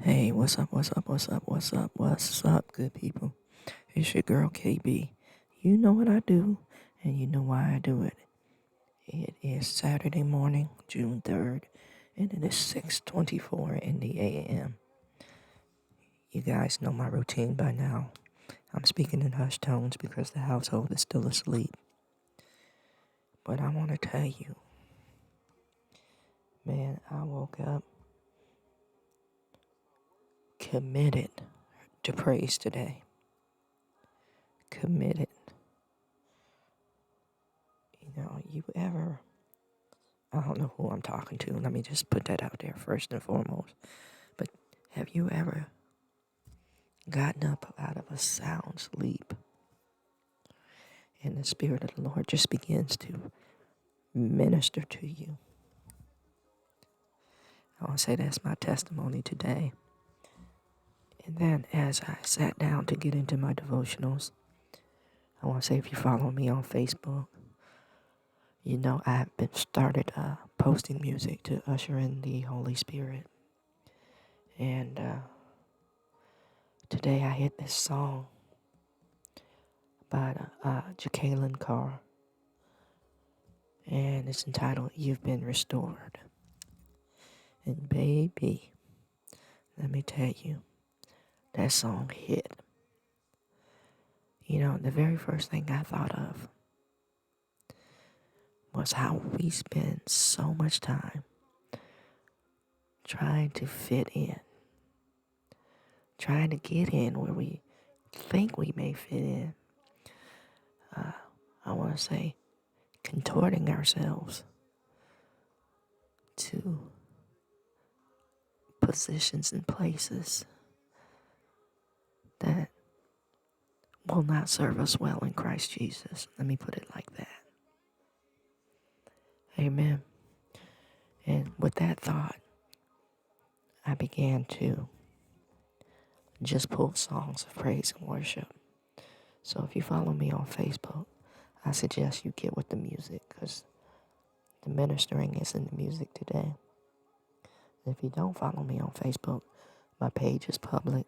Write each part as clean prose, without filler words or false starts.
Hey, what's up, good people? It's your girl KB. You know what I do, and you know why I do it. It is Saturday morning, June 3rd, and it is 6:24 in the a.m. You guys know my routine by now. I'm speaking in hushed tones because the household is still asleep. But I want to tell you, man, I woke up committed to praise today. Committed. You ever I don't know who I'm talking to. Let me just put that out there first and foremost. But have you ever gotten up out of a sound sleep and the Spirit of the Lord just begins to minister to you? I want to say that's my testimony today. And then as I sat down to get into my devotionals, I want to say if you follow me on Facebook, you know I've been started posting music to usher in the Holy Spirit. And today I hit this song by Jacqueline Carr, and it's entitled You've Been Restored. And baby, let me tell you, that song hit. You know, the very first thing I thought of was how we spend so much time trying to fit in, trying to get in where we think we may fit in. I want to say contorting ourselves to positions and places that will not serve us well in Christ Jesus. Let me put it like that. Amen. And with that thought, I began to just pull songs of praise and worship. So if you follow me on Facebook, I suggest you get with the music because the ministering is in the music today. If you don't follow me on Facebook, my page is public.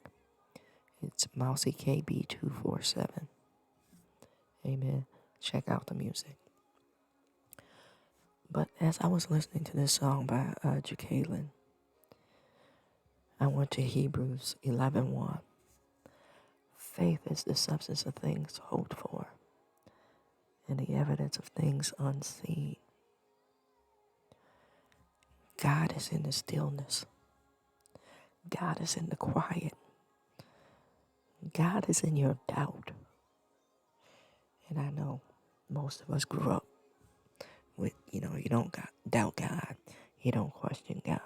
It's MouseyKB247. Amen. Check out the music. But as I was listening to this song by Jacqueline, I went to Hebrews 11:1. Faith is the substance of things hoped for and the evidence of things unseen. God is in the stillness. God is in the quiet. God is in your doubt. And I know most of us grew up with, you don't doubt God. You don't question God.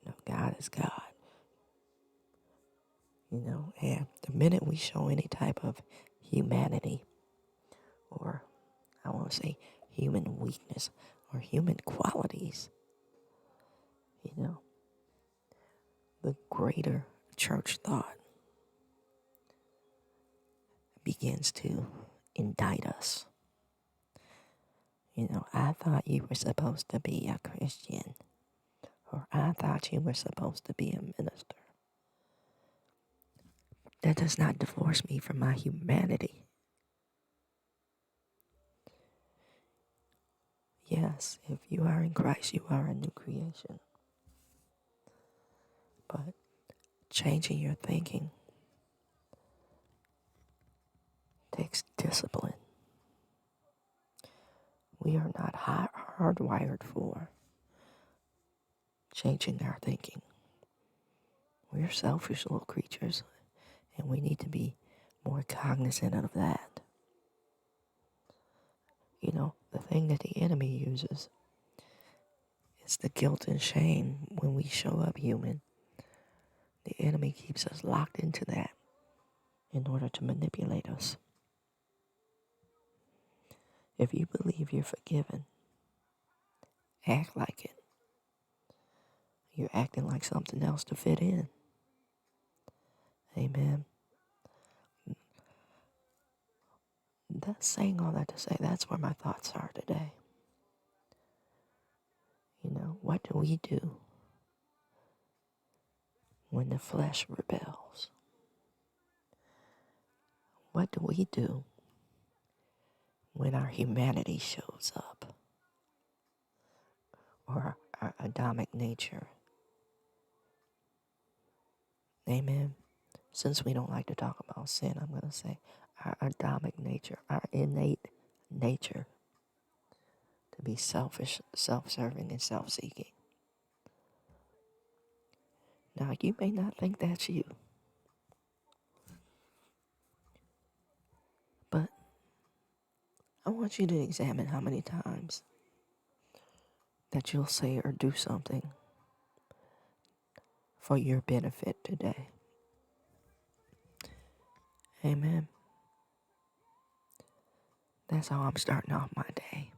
No, God is God. And the minute we show any type of humanity, or I want to say human weakness or human qualities, the greater church thought begins to indict us. I thought you were supposed to be a Christian, or I thought you were supposed to be a minister. That does not divorce me from my humanity. Yes, if you are in Christ, you are a new creation. But changing your thinking takes discipline. We are not hardwired for changing our thinking. We're selfish little creatures, and we need to be more cognizant of that. The thing that the enemy uses is the guilt and shame when we show up human. The enemy keeps us locked into that in order to manipulate us. If you believe you're forgiven, act like it. You're acting like something else to fit in. Amen. That's saying all that to say that's where my thoughts are today. What do we do when the flesh rebels? What do we do when our humanity shows up, or our Adamic nature? Amen. Since we don't like to talk about sin, I'm going to say our Adamic nature, our innate nature to be selfish, self-serving, and self-seeking. Now, you may not think that's you, but I want you to examine how many times that you'll say or do something for your benefit today. Amen. That's how I'm starting off my day.